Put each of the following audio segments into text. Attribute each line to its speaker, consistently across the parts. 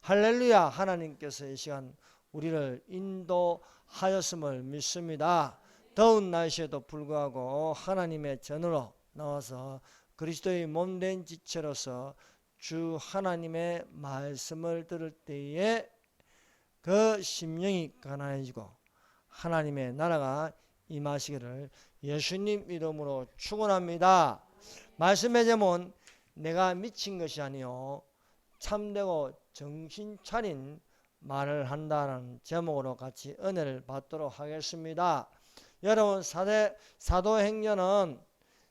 Speaker 1: 할렐루야. 하나님께서 이 시간 우리를 인도하였음을 믿습니다. 더운 날씨에도 불구하고 하나님의 전으로 나와서 그리스도의 몸된 지체로서 주 하나님의 말씀을 들을 때에 그 심령이 가난해지고 하나님의 나라가 임하시기를 예수님 이름으로 축원합니다. 말씀의 제목은 내가 미친 것이 아니요 참되고 정신 차린 말을 한다는 제목으로 같이 은혜를 받도록 하겠습니다. 여러분, 사도행전은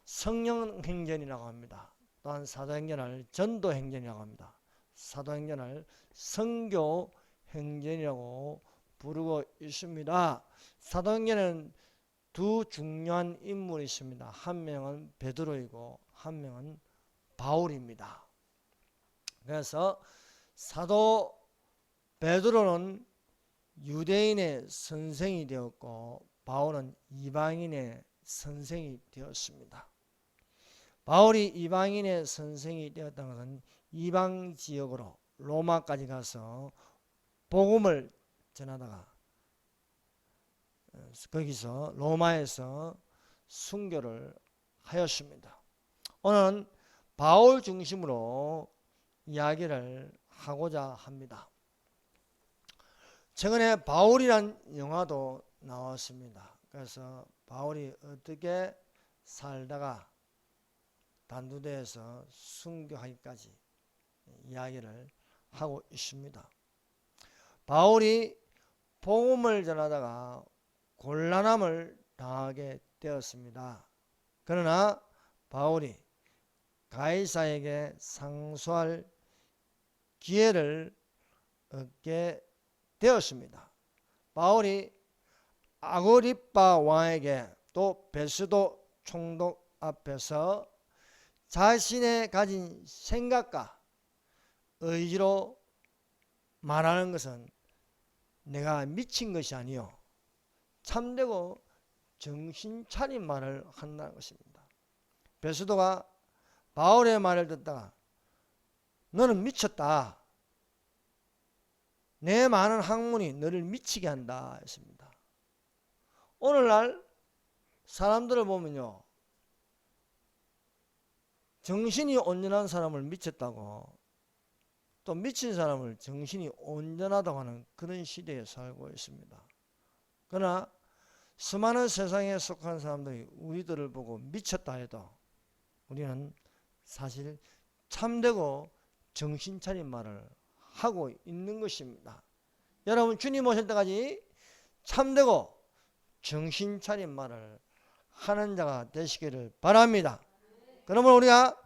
Speaker 1: 성령행전이라고 합니다. 또한 사도행전을 전도행전이라고 합니다. 사도행전을 선교행전이라고 부르고 있습니다. 사도행전은 두 중요한 인물이 있습니다. 한 명은 베드로이고 한 명은 바울입니다. 그래서 사도 베드로는 유대인의 선생이 되었고 바울은 이방인의 선생이 되었습니다. 바울이 이방인의 선생이 되었다는 것은 이방 지역으로 로마까지 가서 복음을 전하다가 거기서 로마에서 순교를 하였습니다. 오늘은 바울 중심으로 이야기를 하고자 합니다. 최근에 바울이란 영화도 나왔습니다. 그래서 바울이 어떻게 살다가 단두대에서 순교하기까지 이야기를 하고 있습니다. 바울이 복음을 전하다가 곤란함을 당하게 되었습니다. 그러나 바울이 가이사에게 상소할 기회를 얻게 되었습니다. 바울이 아그리빠 왕에게 또 베스도 총독 앞에서 자신의 가진 생각과 의지로 말하는 것은 내가 미친 것이 아니요 참되고 정신 차린 말을 한다는 것입니다. 베스도가 바울의 말을 듣다가 너는 미쳤다. 내 많은 학문이 너를 미치게 한다 했습니다. 오늘날 사람들을 보면요, 정신이 온전한 사람을 미쳤다고 또 미친 사람을 정신이 온전하다고 하는 그런 시대에 살고 있습니다. 그러나 수많은 세상에 속한 사람들이 우리들을 보고 미쳤다 해도 우리는 사실 참되고 정신 차린 말을 하고 있는 것입니다. 여러분, 주님 오실 때까지 참되고 정신 차린 말을 하는 자가 되시기를 바랍니다. 그러면 우리가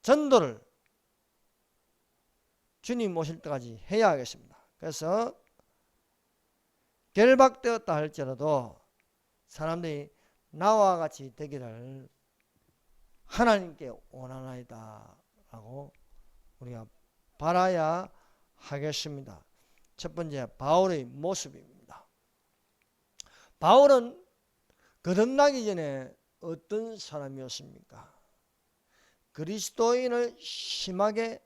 Speaker 1: 전도를 주님 오실 때까지 해야 하겠습니다. 그래서 결박되었다 할지라도 사람들이 나와 같이 되기를 하나님께 원하나이다 라고 우리가 바라야 하겠습니다. 첫 번째, 바울의 모습입니다. 바울은 거듭나기 전에 어떤 사람이었습니까? 그리스도인을 심하게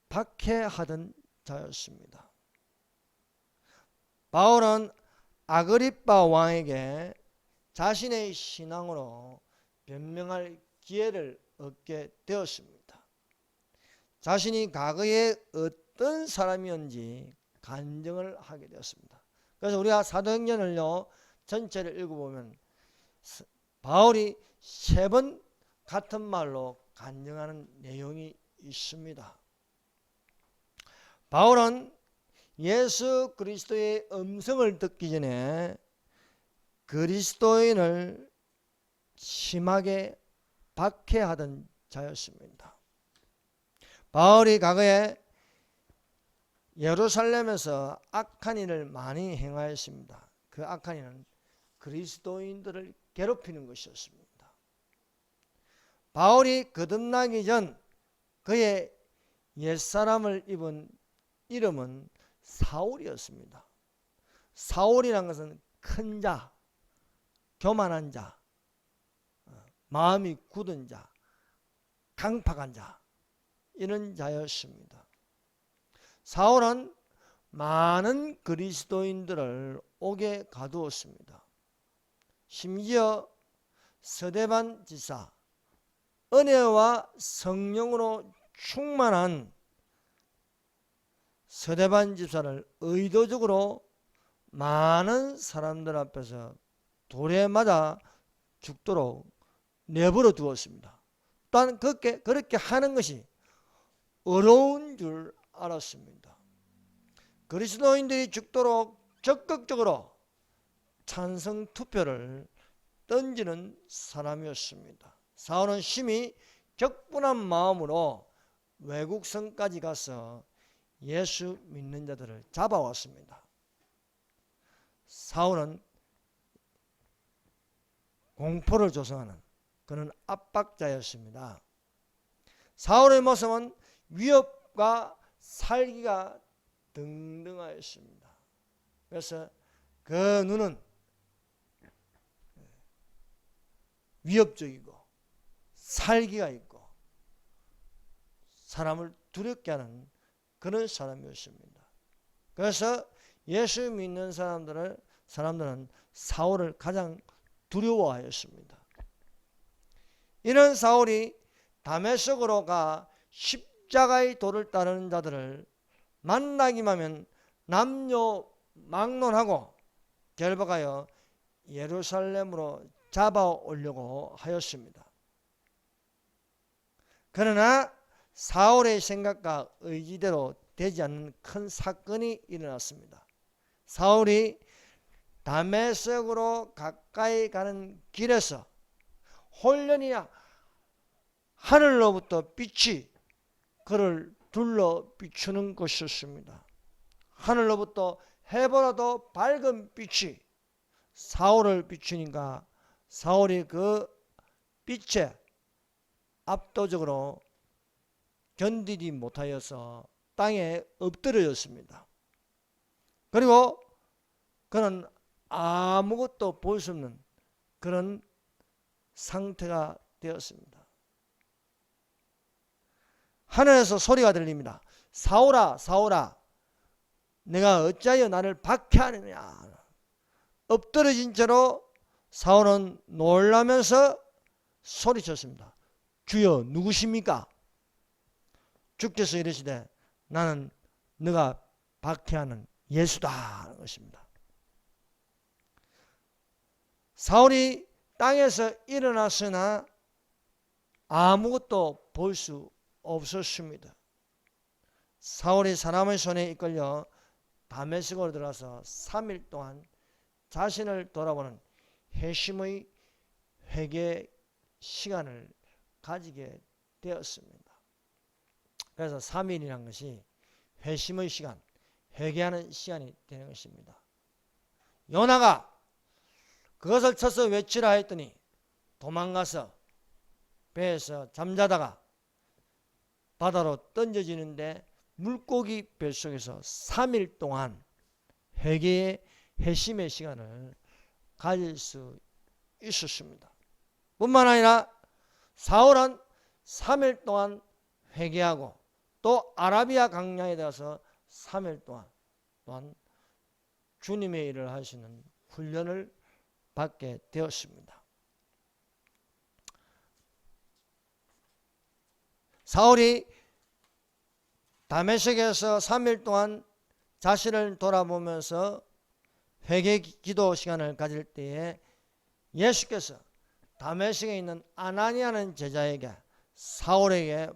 Speaker 1: 박해하던 자였습니다. 바울은 아그리빠 왕에게 자신의 신앙으로 변명할 기회를 얻게 되었습니다. 자신이 과거에 어떤 사람이었는지 간증을 하게 되었습니다. 그래서 우리가 사도행전을요 전체를 읽어보면 바울이 3번 같은 말로 간증하는 내용이 있습니다. 바울은 예수 그리스도의 음성을 듣기 전에 그리스도인을 심하게 박해하던 자였습니다. 바울이 과거에 예루살렘에서 악한 일을 많이 행하였습니다. 그 악한 일은 그리스도인들을 괴롭히는 것이었습니다. 바울이 거듭나기 전 그의 옛사람을 입은 이름은 사울이었습니다. 사울이란 것은 큰 자, 교만한 자, 마음이 굳은 자, 강팍한 자, 이런 자였습니다. 사울은 많은 그리스도인들을 옥에 가두었습니다. 심지어 서대반 지사, 은혜와 성령으로 충만한 서대반 집사를 의도적으로 많은 사람들 앞에서 돌에 맞아 죽도록 내버려 두었습니다. 또한 그렇게 하는 것이 어려운 줄 알았습니다. 그리스도인들이 죽도록 적극적으로 찬성 투표를 던지는 사람이었습니다. 사울은 심히 격분한 마음으로 외국성까지 가서 예수 믿는 자들을 잡아왔습니다. 사울은 공포를 조성하는 그런 압박자였습니다. 사울의 모습은 위협과 살기가 등등하였습니다. 그래서 그 눈은 위협적이고 살기가 있고 사람을 두렵게 하는 그런 사람이었습니다. 그래서 예수 믿는 사람들은 사울을 가장 두려워하였습니다. 이런 사울이 다메섹으로 가 십자가의 도를 따르는 자들을 만나기만 하면 남녀 막론하고 결박하여 예루살렘으로 잡아오려고 하였습니다. 그러나 사울의 생각과 의지대로 되지 않는 큰 사건이 일어났습니다. 사울이 다메섹으로 가까이 가는 길에서 홀연히 하늘로부터 빛이 그를 둘러 비추는 것이었습니다. 하늘로부터 해보라도 밝은 빛이 사울을 비추니까 사울이 그 빛에 압도적으로 견디지 못하여서 땅에 엎드려졌습니다. 그리고 그는 아무것도 볼 수 없는 그런 상태가 되었습니다. 하늘에서 소리가 들립니다. 사울아, 사울아, 내가 어찌하여 나를 박해하느냐. 엎드러진 채로 사울은 놀라면서 소리쳤습니다. 주여, 누구십니까? 주께서 이르시되 나는 네가 박해하는 예수다 하는 것입니다. 사울이 땅에서 일어났으나 아무것도 볼 수 없었습니다. 사울이 사람의 손에 이끌려 다메섹으로 들어가서 3일 동안 자신을 돌아보는 회심의 회개 시간을 가지게 되었습니다. 그래서 3일이라는 것이 회심의 시간, 회개하는 시간이 되는 것입니다. 요나가 그것을 쳐서 외치라 했더니 도망가서 배에서 잠자다가 바다로 던져지는데 물고기 뱃속에서 3일 동안 회개의 회심의 시간을 가질 수 있었습니다. 뿐만 아니라 사울은 3일 동안 회개하고 또 아라비아 광야에 들어가서 3일 동안 또한 주님의 일을 하시는 훈련을 받게 되었습니다. 사울이 다메섹에서 3일 동안 자신을 돌아보면서 회개 기도 시간을 가질 때에 예수께서 다메섹에 있는 아나니아는 제자에게 사울에게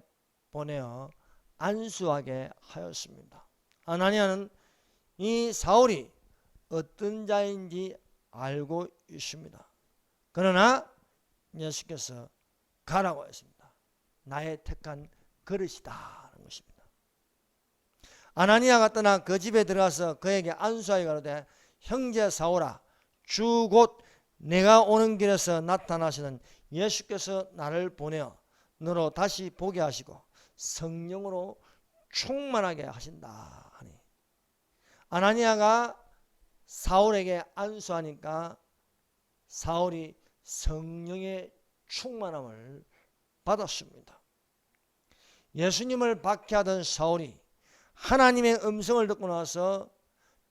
Speaker 1: 보내어 안수하게 하였습니다. 아나니아는 이 사울이 어떤 자인지 알고 있습니다. 그러나 예수께서 가라고 했습니다. 나의 택한 그릇이다 하는 것입니다. 아나니아가 떠나 그 집에 들어가서 그에게 안수하여 가로되 형제 사울아, 주 곧 내가 오는 길에서 나타나시는 예수께서 나를 보내어 너로 다시 보게 하시고 성령으로 충만하게 하신다 하니, 아나니아가 사울에게 안수하니까 사울이 성령의 충만함을 받았습니다. 예수님을 박해하던 사울이 하나님의 음성을 듣고 나서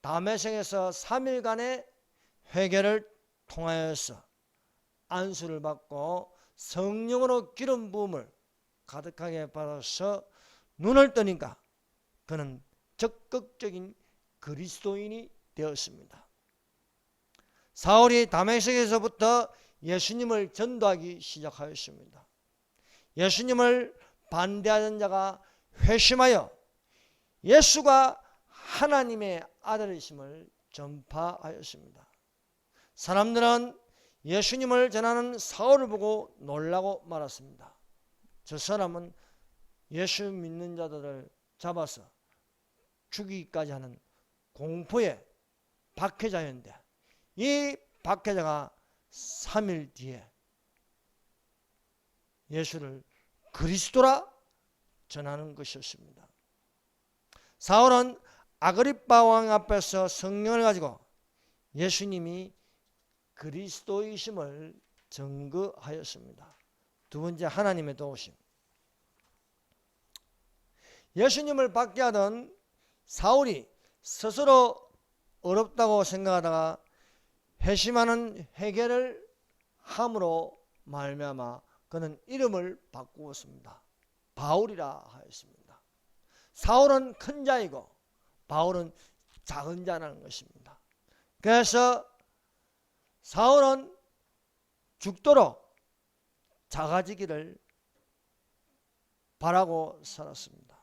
Speaker 1: 다메섹에서 3일간의 회개를 통하여서 안수를 받고 성령으로 기름 부음을 가득하게 받아서 눈을 뜨니까 그는 적극적인 그리스도인이 되었습니다. 사울이 다메섹에서부터 예수님을 전도하기 시작하였습니다. 예수님을 반대하던 자가 회심하여 예수가 하나님의 아들이심을 전파하였습니다. 사람들은 예수님을 전하는 사울을 보고 놀라고 말았습니다. 저 사람은 예수 믿는 자들을 잡아서 죽이기까지 하는 공포의 박해자였는데 이 박해자가 3일 뒤에 예수를 그리스도라 전하는 것이었습니다. 사울은 아그리빠 왕 앞에서 성령을 가지고 예수님이 그리스도이심을 증거하였습니다. 두 번째, 하나님의 도우심. 예수님을 받게 하던 사울이 스스로 어렵다고 생각하다가 회심하는 회개를 함으로 말미암아 그는 이름을 바꾸었습니다. 바울이라 하였습니다. 사울은 큰 자이고 바울은 작은 자라는 것입니다. 그래서 사울은 죽도록 작아지기를 바라고 살았습니다.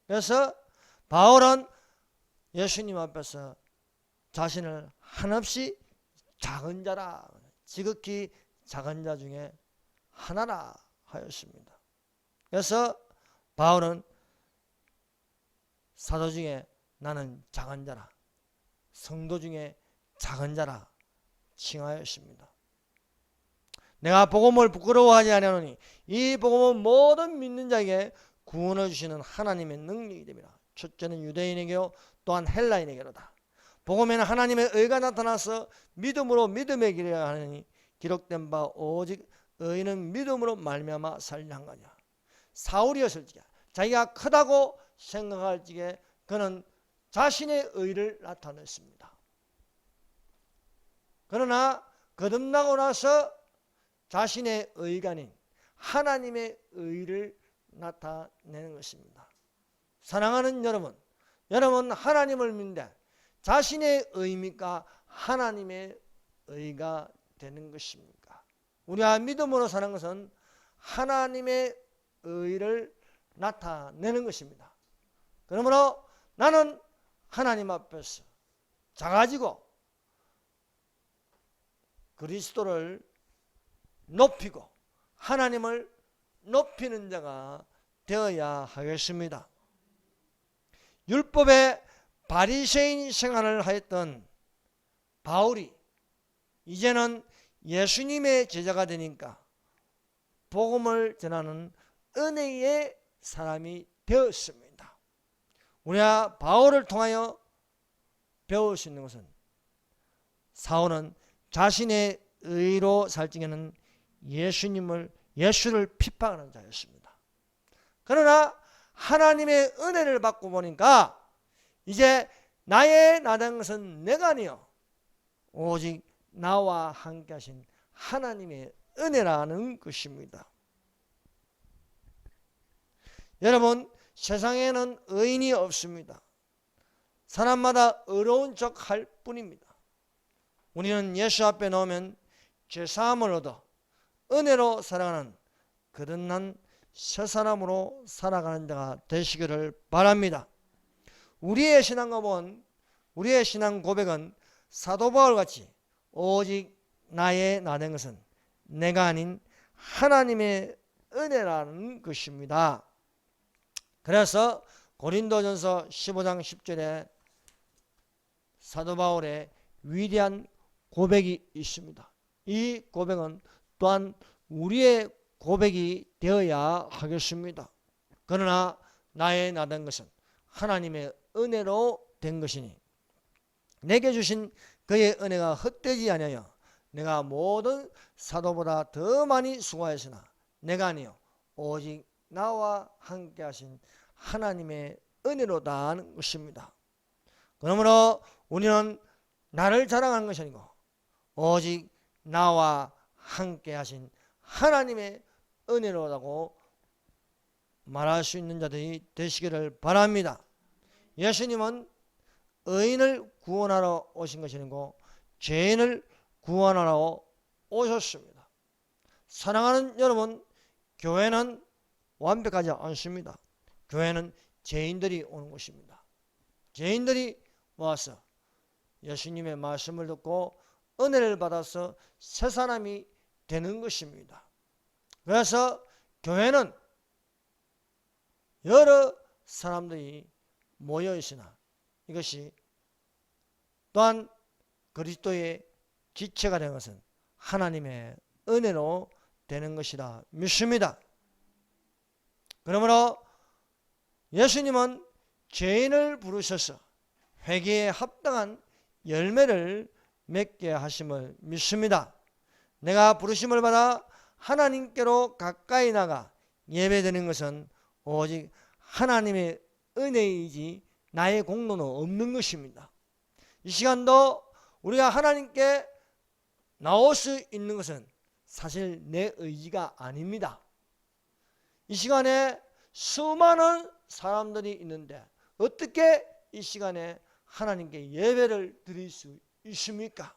Speaker 1: 그래서 바울은 예수님 앞에서 자신을 한없이 작은 자라, 지극히 작은 자 중에 하나라 하였습니다. 그래서 바울은 사도 중에 나는 작은 자라, 성도 중에 작은 자라 칭하였습니다. 내가 복음을 부끄러워하지 아니하노니 이 복음은 모든 믿는 자에게 구원을 주시는 하나님의 능력이 됩니다. 첫째는 유대인에게요 또한 헬라인에게로다. 복음에는 하나님의 의가 나타나서 믿음으로 믿음의 길을 하느니 기록된 바 오직 의인은 믿음으로 말미암아 살리는 거냐. 사울이었을지가 자기가 크다고 생각할 적에 그는 자신의 의를 나타냈습니다. 그러나 거듭나고 나서 자신의 의가 아닌 하나님의 의를 나타내는 것입니다. 사랑하는 여러분, 여러분 하나님을 믿는데 자신의 의입니까? 하나님의 의가 되는 것입니까? 우리가 믿음으로 사는 것은 하나님의 의를 나타내는 것입니다. 그러므로 나는 하나님 앞에서 작아지고 그리스도를 높이고 하나님을 높이는 자가 되어야 하겠습니다. 율법의 바리새인 생활을 하였던 바울이 이제는 예수님의 제자가 되니까 복음을 전하는 은혜의 사람이 되었습니다. 우리가 바울을 통하여 배울 수 있는 것은 사울은 자신의 의로 살 적에는 예수를 핍박하는 자였습니다. 그러나 하나님의 은혜를 받고 보니까 이제 나의 나된 것은 내가 아니요 오직 나와 함께 하신 하나님의 은혜라는 것입니다. 여러분, 세상에는 의인이 없습니다. 사람마다 의로운 척 할 뿐입니다. 우리는 예수 앞에 나오면 죄사함을 얻어 은혜로 살아가는 거듭난 새 사람으로 살아가는 자가 되시기를 바랍니다. 우리의 신앙 고백은 사도 바울같이 오직 나의 나된 것은 내가 아닌 하나님의 은혜라는 것입니다. 그래서 고린도전서 15장 10절에 사도 바울의 위대한 고백이 있습니다. 이 고백은 또한 우리의 고백이 되어야 하겠습니다. 그러나 나의 나된 것은 하나님의 은혜로 된 것이니 내게 주신 그의 은혜가 헛되지 아니하여 내가 모든 사도보다 더 많이 수고하였으나 내가 아니요 오직 나와 함께 하신 하나님의 은혜로다 하는 것입니다. 그러므로 우리는 나를 자랑하는 것이 아니고 오직 나와 함께 하신 하나님의 은혜로다고 말할 수 있는 자들이 되시기를 바랍니다. 예수님은 의인을 구원하러 오신 것이 아니고 죄인을 구원하러 오셨습니다. 사랑하는 여러분, 교회는 완벽하지 않습니다. 교회는 죄인들이 오는 것입니다. 죄인들이 와서 예수님의 말씀을 듣고 은혜를 받아서 새 사람이 되는 것입니다. 그래서 교회는 여러 사람들이 모여 있으나 이것이 또한 그리스도의 지체가 된 것은 하나님의 은혜로 되는 것이라 믿습니다. 그러므로 예수님은 죄인을 부르셔서 회개에 합당한 열매를 맺게 하심을 믿습니다. 내가 부르심을 받아 하나님께로 가까이 나가 예배드리는 것은 오직 하나님의 은혜이지 나의 공로는 없는 것입니다. 이 시간도 우리가 하나님께 나올 수 있는 것은 사실 내 의지가 아닙니다. 이 시간에 수많은 사람들이 있는데 어떻게 이 시간에 하나님께 예배를 드릴 수 있습니까?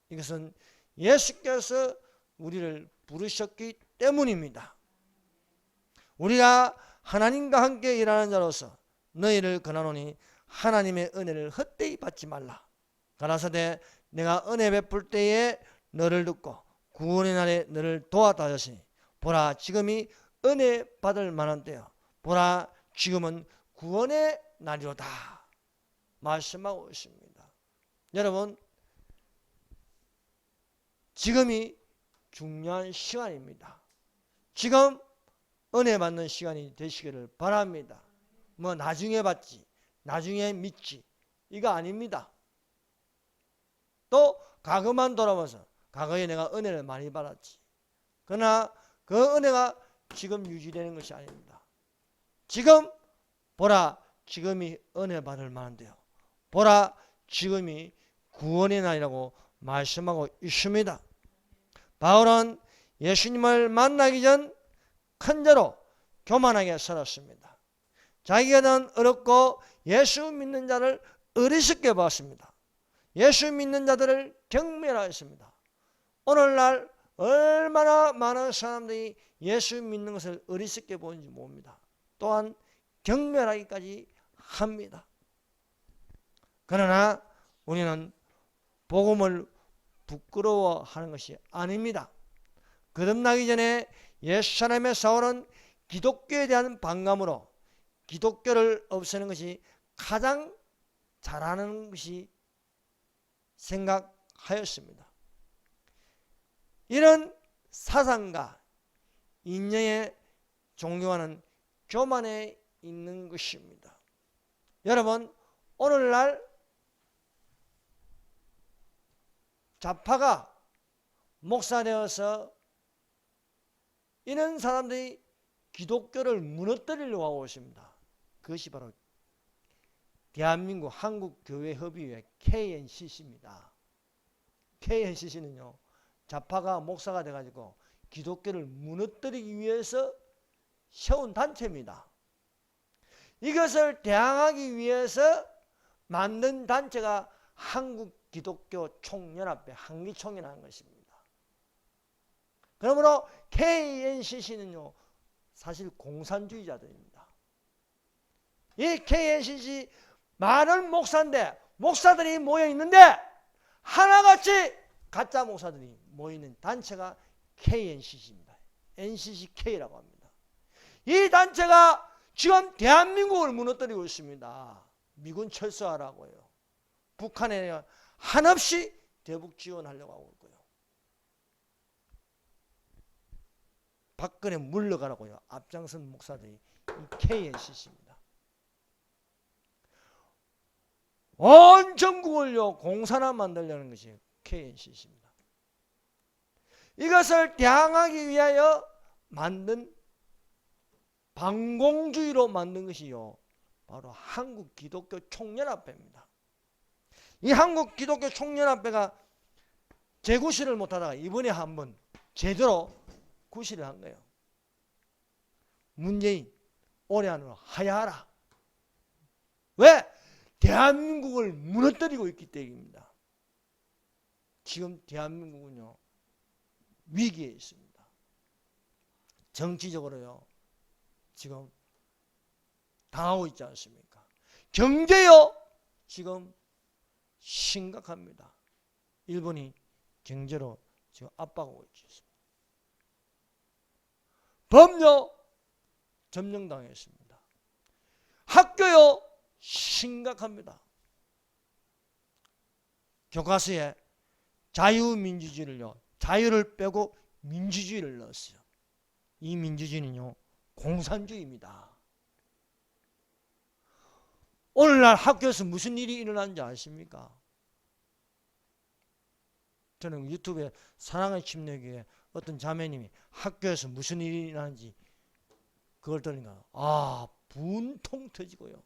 Speaker 1: 이것은 예수께서 우리를 부르셨기 때문입니다. 우리가 하나님과 함께 일하는 자로서 너희를 권하노니 하나님의 은혜를 헛되이 받지 말라. 가라사대 내가 은혜 베풀 때에 너를 듣고 구원의 날에 너를 도와다하였으니 보라 지금이 은혜 받을 만한 때요 보라 지금은 구원의 날이로다 말씀하고 있습니다. 여러분, 지금이 중요한 시간입니다. 지금 은혜 받는 시간이 되시기를 바랍니다. 뭐 나중에 받지, 나중에 믿지, 이거 아닙니다. 또 과거만 돌아보면서 과거에 내가 은혜를 많이 받았지. 그러나 그 은혜가 지금 유지되는 것이 아닙니다. 지금 보라 지금이 은혜 받을 만한데요. 보라 지금이 구원의 날이라고 말씀하고 있습니다. 바울은 예수님을 만나기 전 큰 죄로 교만하게 살았습니다. 자기가 는 어렵고 예수 믿는 자를 어리석게 봤습니다. 예수 믿는 자들을 경멸하였습니다. 오늘날 얼마나 많은 사람들이 예수 믿는 것을 어리석게 보는지 모릅니다. 또한 경멸하기까지 합니다. 그러나 우리는 복음을 부끄러워하는 것이 아닙니다. 거듭나기 전에 옛사람의 사울은 기독교에 대한 반감으로 기독교를 없애는 것이 가장 잘하는 것이 생각하였습니다. 이런 사상과 인정의 종교와는 교만에 있는 것입니다. 여러분, 오늘날 좌파가 목사 되어서 이런 사람들이 기독교를 무너뜨리려고 하고 있습니다. 그것이 바로 대한민국 한국교회협의회 KNCC입니다. KNCC는요, 좌파가 목사가 돼가지고 기독교를 무너뜨리기 위해서 세운 단체입니다. 이것을 대항하기 위해서 만든 단체가 한국기독교총연합회 한기총이라는 것입니다. 그러므로 KNCC는요 사실 공산주의자들입니다. 이 KNCC 많은 목사인데 목사들이 모여 있는데 하나같이 가짜 목사들이 모이는 단체가 KNCC입니다. NCCK라고 합니다. 이 단체가 지금 대한민국을 무너뜨리고 있습니다. 미군 철수하라고요. 북한에 한없이 대북 지원하려고 하고 있고요. 박근혜 물러가라고요. 앞장선 목사들이 이 KNCC입니다. 온 전국을요 공산화 만들려는 것이 KNCC입니다. 이것을 대항하기 위하여 만든 반공주의로 만든 것이요 바로 한국 기독교 총연합회입니다. 이 한국 기독교 총연합회가 재구실을 못하다가 이번에 한번 제대로 구실을 한 거예요. 문재인 올해 안으로 하야하라. 왜? 대한민국을 무너뜨리고 있기 때문입니다. 지금 대한민국은요 위기에 있습니다. 정치적으로요 지금 당하고 있지 않습니까? 경제요 지금 심각합니다. 일본이 경제로 지금 압박하고 있습니다. 법요 점령당했습니다. 학교요 심각합니다. 교과서에 자유민주주의를요 자유를 빼고 민주주의를 넣었어요. 이 민주주의는요 공산주의입니다. 오늘날 학교에서 무슨 일이 일어나는지 아십니까? 저는 유튜브에 사랑의 침례교회 어떤 자매님이 학교에서 무슨 일이 일어나는지 그걸 들으니까 분통 터지고요.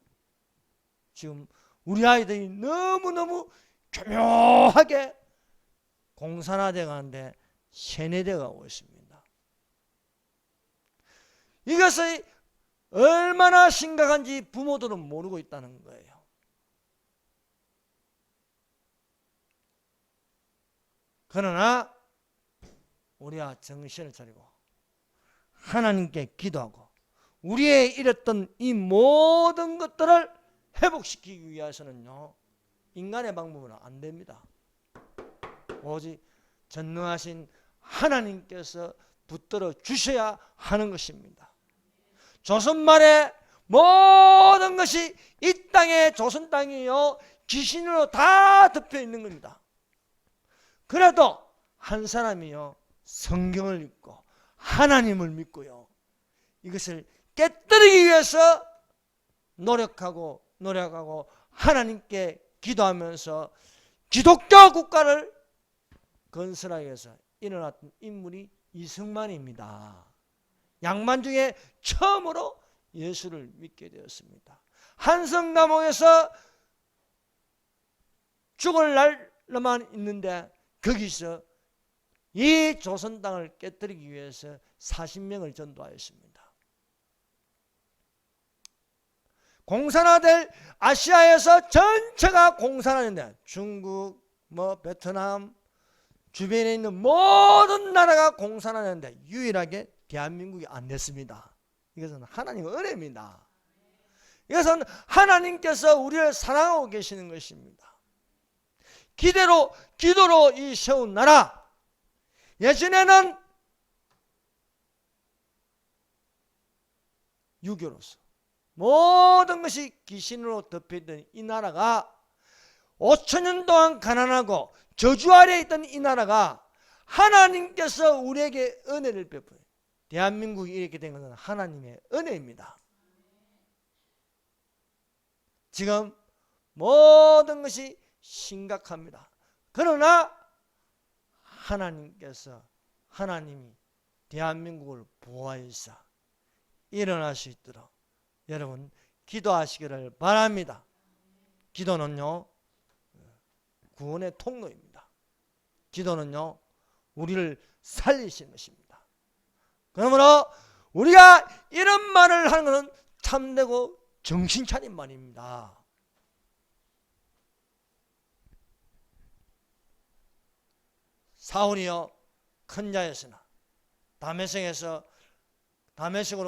Speaker 1: 지금 우리 아이들이 너무너무 교묘하게 공산화돼 가는데 세뇌돼 가고 있습니다. 이것이 얼마나 심각한지 부모들은 모르고 있다는 거예요. 그러나 우리가 정신을 차리고 하나님께 기도하고 우리의 잃었던 이 모든 것들을 회복시키기 위해서는요 인간의 방법은 안 됩니다. 오직 전능하신 하나님께서 붙들어 주셔야 하는 것입니다. 조선 말에 모든 것이 이 땅의 조선 땅이요 귀신으로 다 덮여 있는 겁니다. 그래도 한 사람이요 성경을 읽고 하나님을 믿고요 이것을 깨뜨리기 위해서 노력하고 하나님께 기도하면서 기독교 국가를 건설하기 위해서 일어났던 인물이 이승만입니다. 양반 중에 처음으로 예수를 믿게 되었습니다. 한성 감옥에서 죽을 날만 있는데 거기서 이 조선 땅을 깨뜨리기 위해서 40명을 전도하였습니다. 공산화될 아시아에서 전체가 공산화됐는데 중국, 베트남 주변에 있는 모든 나라가 공산화됐는데 유일하게 대한민국이 안 됐습니다. 이것은 하나님의 은혜입니다. 이것은 하나님께서 우리를 사랑하고 계시는 것입니다. 기도로 이 세운 나라. 예전에는 유교로서 모든 것이 귀신으로 덮여있던 이 나라가 5천년 동안 가난하고 저주 아래에 있던 이 나라가 하나님께서 우리에게 은혜를 베풀어요. 대한민국이 이렇게 된 것은 하나님의 은혜입니다. 지금 모든 것이 심각합니다. 그러나 하나님이 대한민국을 보호하여서 일어날 수 있도록 여러분 기도하시기를 바랍니다. 기도는요 구원의 통로입니다. 기도는요 우리를 살리시는 것입니다. 그러므로 우리가 이런 말을 하는 것은 참되고 정신 차린 말입니다. 사울이요 큰 자였으나 다메섹으로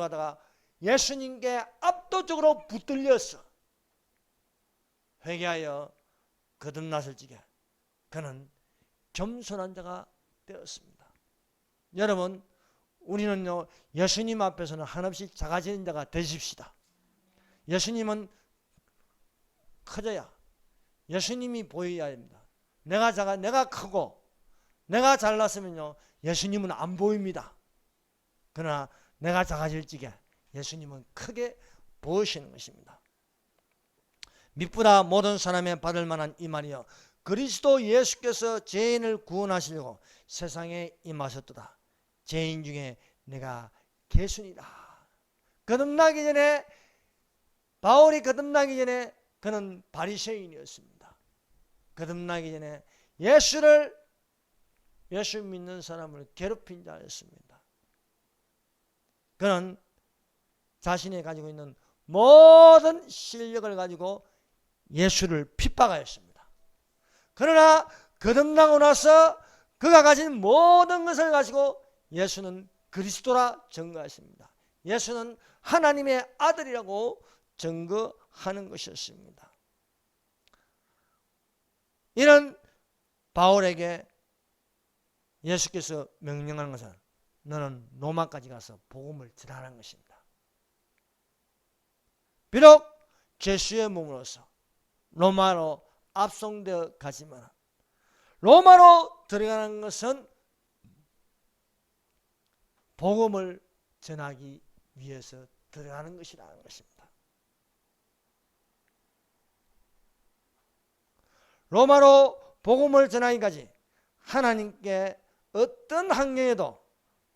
Speaker 1: 가다가 예수님께 압도적으로 붙들려서 회개하여 거듭났을 적에 그는 겸손한 자가 되었습니다. 여러분 우리는요 예수님 앞에서는 한없이 작아지는 자가 되십시다. 예수님은 커져야 예수님이 보여야 합니다. 내가 크고 내가 잘났으면요 예수님은 안 보입니다. 그러나 내가 작아질 적에 예수님은 크게 보이시는 것입니다. 미쁘다 모든 사람의 받을 만한 이 말이요 그리스도 예수께서 죄인을 구원하시려고 세상에 임하셨도다. 죄인 중에 내가 개순이다. 거듭나기 전에 바울이 거듭나기 전에 그는 바리새인이었습니다. 거듭나기 전에 예수 믿는 사람을 괴롭힌 자였습니다. 그는 자신이 가지고 있는 모든 실력을 가지고 예수를 핍박하였습니다. 그러나 거듭나고 나서 그가 가진 모든 것을 가지고 예수는 그리스도라 증거했습니다. 예수는 하나님의 아들이라고 증거하는 것이었습니다. 이런 바울에게 예수께서 명령하는 것은 너는 로마까지 가서 복음을 전하는 것입니다. 비록 죄수의 몸으로서 로마로 압송되어 가지만 로마로 들어가는 것은 복음을 전하기 위해서 들어가는 것이라는 것입니다. 로마로 복음을 전하기까지 하나님께 어떤 환경에도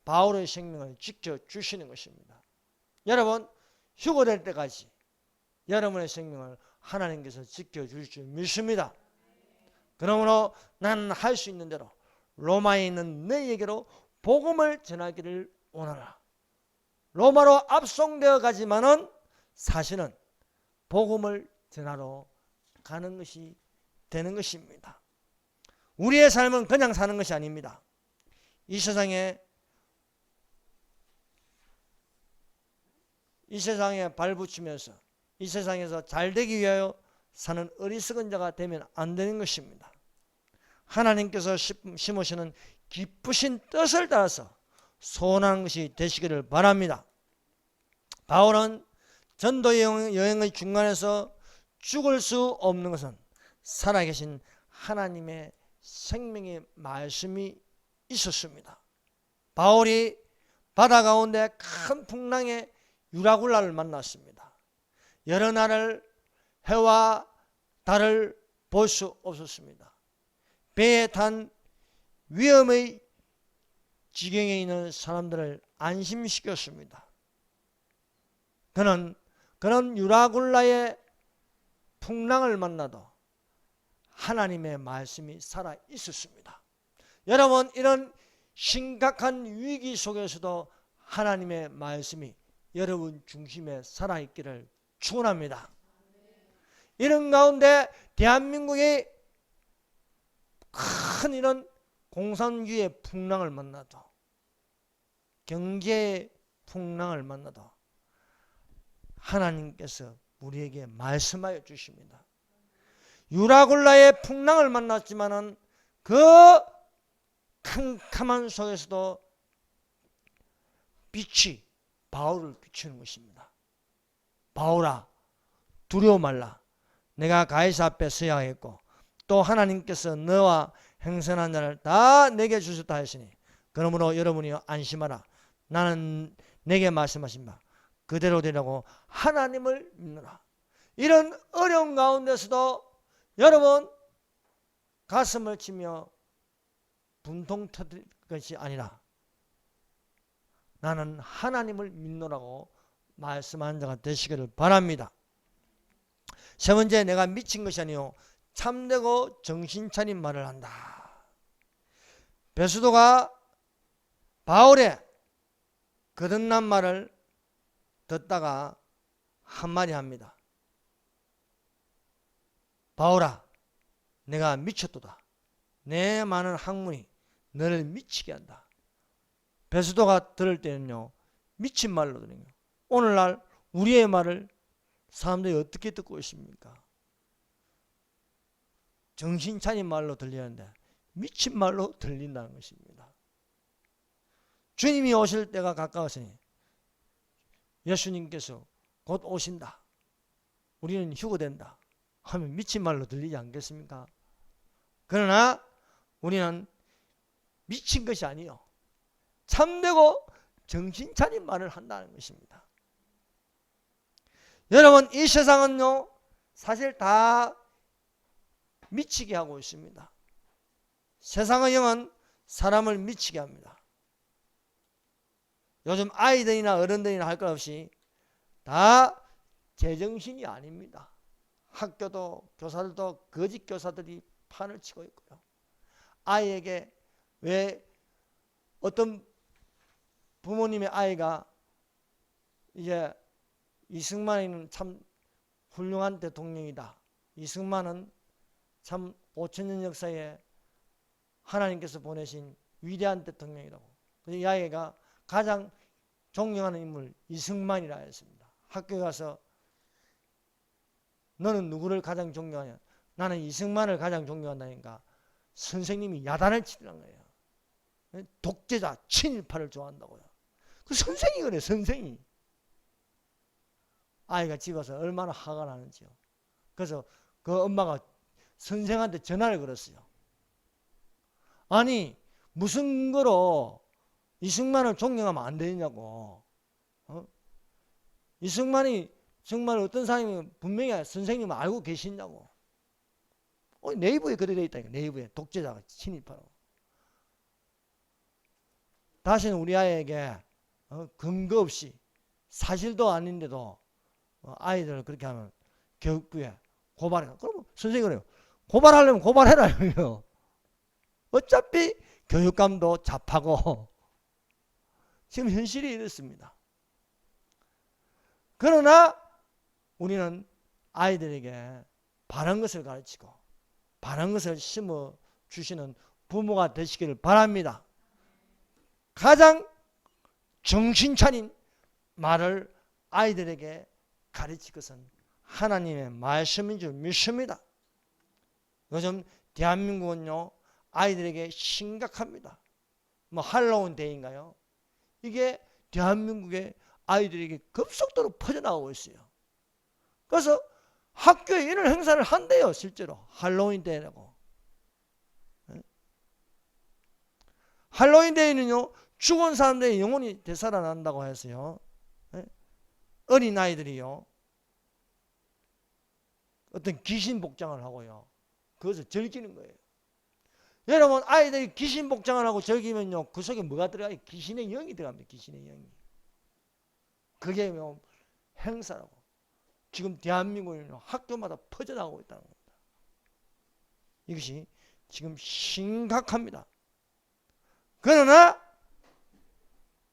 Speaker 1: 바울의 생명을 지켜주시는 것입니다. 여러분, 휴거될 때까지 여러분의 생명을 하나님께서 지켜주실 줄 믿습니다. 그러므로 나는 할 수 있는 대로 로마에 있는 너희에게로 복음을 전하기를 원하라. 로마로 압송되어 가지만은 사실은 복음을 전하러 가는 것이 되는 것입니다. 우리의 삶은 그냥 사는 것이 아닙니다. 이 세상에 발붙이면서 이 세상에서 잘 되기 위하여 사는 어리석은 자가 되면 안 되는 것입니다. 하나님께서 심으시는 기쁘신 뜻을 따라서 소원하는 것이 되시기를 바랍니다. 바울은 전도 여행의 중간에서 죽을 수 없는 것은 살아계신 하나님의 생명의 말씀이 있었습니다. 바울이 바다 가운데 큰 풍랑의 유라굴라를 만났습니다. 여러 날을 해와 달을 볼 수 없었습니다. 배에 탄 위험의 지경에 있는 사람들을 안심시켰습니다. 그는 그런 유라굴라의 풍랑을 만나도 하나님의 말씀이 살아 있었습니다. 여러분, 이런 심각한 위기 속에서도 하나님의 말씀이 여러분 중심에 살아있기를 축원합니다. 이런 가운데 대한민국이 큰 이런 공산주의의 풍랑을 만나도, 경제의 풍랑을 만나도 하나님께서 우리에게 말씀하여 주십니다. 유라굴라의 풍랑을 만났지만은 그 캄캄한 속에서도 빛이 바울을 비추는 것입니다. 바울아, 두려워 말라. 내가 가이사 앞에 서야 하겠고 또 하나님께서 너와 행선한 자를 다 내게 주셨다 하시니 그러므로 여러분이 안심하라. 나는 내게 말씀하신 바 그대로 되라고 하나님을 믿노라. 이런 어려운 가운데서도 여러분 가슴을 치며 분통 터질 것이 아니라 나는 하나님을 믿노라고 말씀하는 자가 되시기를 바랍니다. 세 번째, 내가 미친 것이 아니요 참되고 정신 차린 말을 한다. 베스도가 바울의 거듭난 말을 듣다가 한마디 합니다. 바울아, 내가 미쳤도다. 내 많은 학문이 너를 미치게 한다. 베스도가 들을 때는요, 미친 말로 들어요. 오늘날 우리의 말을 사람들이 어떻게 듣고 있습니까? 정신 차린 말로 들리는데 미친 말로 들린다는 것입니다. 주님이 오실 때가 가까웠으니 예수님께서 곧 오신다. 우리는 휴거된다. 하면 미친 말로 들리지 않겠습니까? 그러나 우리는 미친 것이 아니요 참되고 정신 차린 말을 한다는 것입니다. 여러분, 이 세상은요 사실 다 미치게 하고 있습니다. 세상의 영은 사람을 미치게 합니다. 요즘 아이들이나 어른들이나 할 것 없이 다 제정신이 아닙니다. 학교도 교사들도 거짓 교사들이 판을 치고 있고요. 아이에게 왜 어떤 부모님의 아이가 이제 이승만이는 참 훌륭한 대통령이다. 이승만은 참 5천년 역사에 하나님께서 보내신 위대한 대통령이라고. 그래서 이 아이가 가장 존경하는 인물 이승만이라 했습니다. 학교에 가서 너는 누구를 가장 존경하냐? 나는 이승만을 가장 존경한다니까 선생님이 야단을 치더란 거예요. 독재자 친일파를 좋아한다고요. 그 선생이 그래, 선생이. 아이가 집에 와서 얼마나 화가 나는지요. 그래서 그 엄마가 선생한테 전화를 걸었어요. 아니 무슨 거로 이승만을 존경하면 안 되냐고. 이승만이 정말 어떤 사람이 분명히 선생님을 알고 계시냐고. 네이버에 그래 돼 있다니까. 네이버에 독재자가 친일파로. 다시는 우리 아이에게 근거 없이 사실도 아닌데도 아이들을 그렇게 하면 교육부에 고발해. 그럼 선생님이 그래요. 고발하려면 고발해라. 어차피 교육감도 잡하고 지금 현실이 이렇습니다. 그러나 우리는 아이들에게 바른 것을 가르치고 바른 것을 심어주시는 부모가 되시기를 바랍니다. 가장 정신 차린 말을 아이들에게 가르칠 것은 하나님의 말씀인 줄 믿습니다. 요즘 대한민국은요 아이들에게 심각합니다. 뭐 할로윈 데이인가요? 이게 대한민국의 아이들에게 급속도로 퍼져나가고 있어요. 그래서 학교에 이런 행사를 한대요. 실제로 할로윈 데이라고. 할로윈 데이는요 죽은 사람들의 영혼이 되살아난다고 해서요 어린 아이들이요 어떤 귀신 복장을 하고요 그것을 즐기는 거예요. 여러분 아이들이 귀신 복장을 하고 즐기면요 그 속에 뭐가 들어가요? 귀신의 영이 들어갑니다. 귀신의 영이. 그게 뭐 행사라고. 지금 대한민국은 학교마다 퍼져나가고 있다는 겁니다. 이것이 지금 심각합니다. 그러나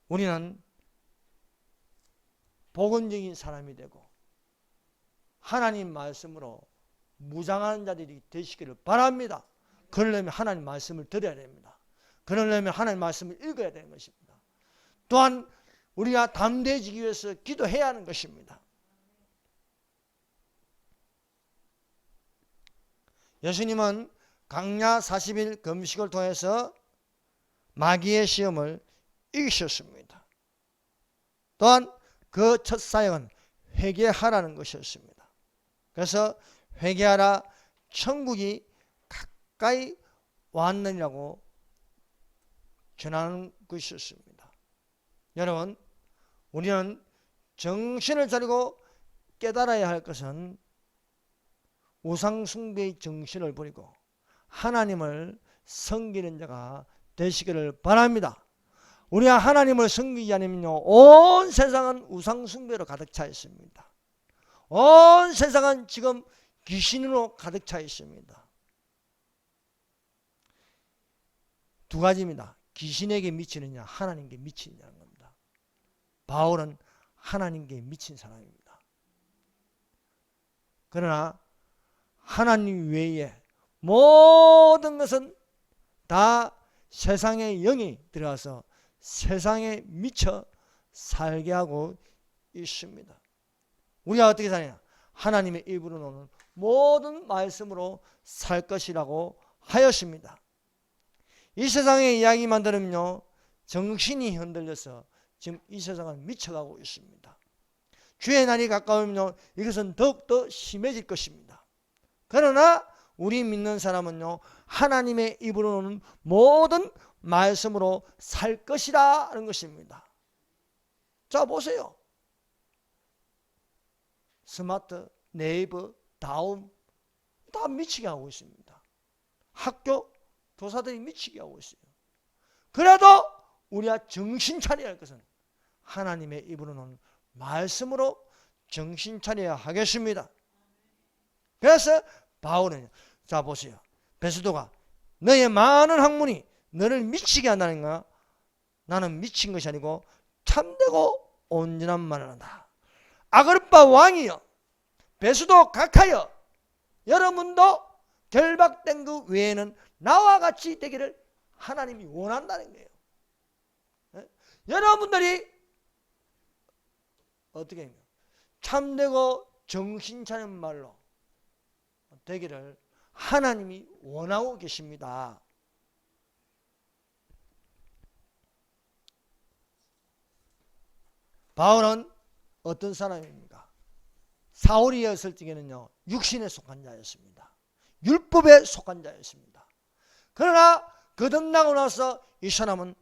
Speaker 1: 우리는 복음적인 사람이 되고 하나님 말씀으로 무장하는 자들이 되시기를 바랍니다. 그러려면 하나님 말씀을 들어야 됩니다. 그러려면 하나님 말씀을 읽어야 되는 것입니다. 또한 우리가 담대해지기 위해서 기도해야 하는 것입니다. 예수님은 광야 40일 금식을 통해서 마귀의 시험을 이기셨습니다. 또한 그 첫 사역은 회개하라는 것이었습니다. 그래서 회개하라 천국이 가까이 왔느니라고 전하는 것이었습니다. 여러분 우리는 정신을 차리고 깨달아야 할 것은 우상숭배의 정신을 버리고 하나님을 섬기는 자가 되시기를 바랍니다. 우리가 하나님을 섬기지 않으면요 온 세상은 우상숭배로 가득 차 있습니다. 온 세상은 지금 귀신으로 가득 차 있습니다. 두 가지입니다. 귀신에게 미치느냐 하나님께 미치느냐는 겁니다. 바울은 하나님께 미친 사람입니다. 그러나 하나님 외에 모든 것은 다 세상의 영이 들어가서 세상에 미쳐 살게 하고 있습니다. 우리가 어떻게 사냐? 하나님의 입으로 나오는 모든 말씀으로 살 것이라고 하였습니다. 이 세상의 이야기만 들으면요 정신이 흔들려서 지금 이 세상은 미쳐가고 있습니다. 주의 날이 가까우면요 이것은 더욱더 심해질 것입니다. 그러나 우리 믿는 사람은요 하나님의 입으로 나오는 모든 말씀으로 살 것이라는 것입니다. 자 보세요. 스마트, 네이버, 다음 다 미치게 하고 있습니다. 학교, 교사들이 미치게 하고 있어요. 그래도 우리가 정신 차려야 할 것은 하나님의 입으로 나오는 말씀으로 정신 차려야 하겠습니다. 그래서 바울은 자 보세요. 베스도가 너의 많은 학문이 너를 미치게 한다는가? 나는 미친 것이 아니고 참되고 온전한 말을 한다. 아그리빠 왕이여, 베스도 각하여, 여러분도 결박된 그 외에는 나와 같이 되기를 하나님이 원한다는 거예요. 여러분들이 어떻게 해요? 참되고 정신 차린 말로 되기를 하나님이 원하고 계십니다. 바울은 어떤 사람입니까? 사울이었을 적에는요, 육신에 속한 자였습니다. 율법에 속한 자였습니다. 그러나 거듭나고 나서 이 사람은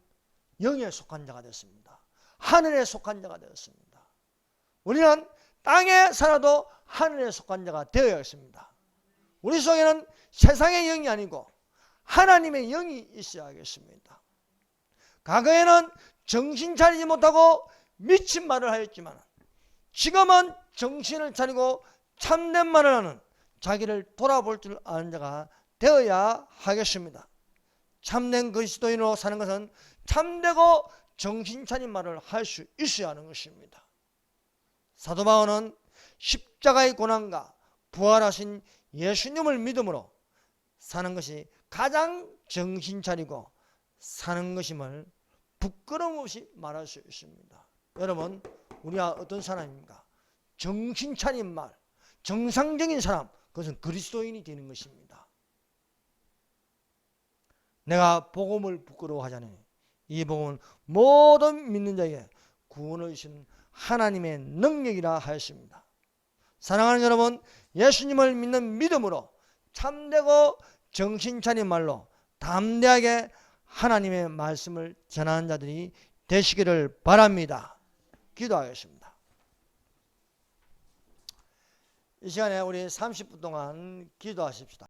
Speaker 1: 영에 속한 자가 됐습니다. 하늘에 속한 자가 되었습니다. 우리는 땅에 살아도 하늘에 속한 자가 되어야 했습니다. 우리 속에는 세상의 영이 아니고 하나님의 영이 있어야겠습니다. 과거에는 정신 차리지 못하고 미친 말을 하였지만 지금은 정신을 차리고 참된 말을 하는, 자기를 돌아볼 줄 아는 자가 되어야 하겠습니다. 참된 그리스도인으로 사는 것은 참되고 정신 차린 말을 할 수 있어야 하는 것입니다. 사도 바울은 십자가의 고난과 부활하신 예수님을 믿음으로 사는 것이 가장 정신 차리고 사는 것임을 부끄러움 없이 말할 수 있습니다. 여러분, 우리가 어떤 사람입니까? 정신 차린 말, 정상적인 사람, 그것은 그리스도인이 되는 것입니다. 내가 복음을 부끄러워하지 않으니 이 복음은 모든 믿는 자에게 구원을 주시는 하나님의 능력이라 하였습니다. 사랑하는 여러분, 예수님을 믿는 믿음으로 참되고 정신 차린 말로 담대하게 하나님의 말씀을 전하는 자들이 되시기를 바랍니다. 기도하겠습니다. 이 시간에 우리 30분 동안 기도하십시다.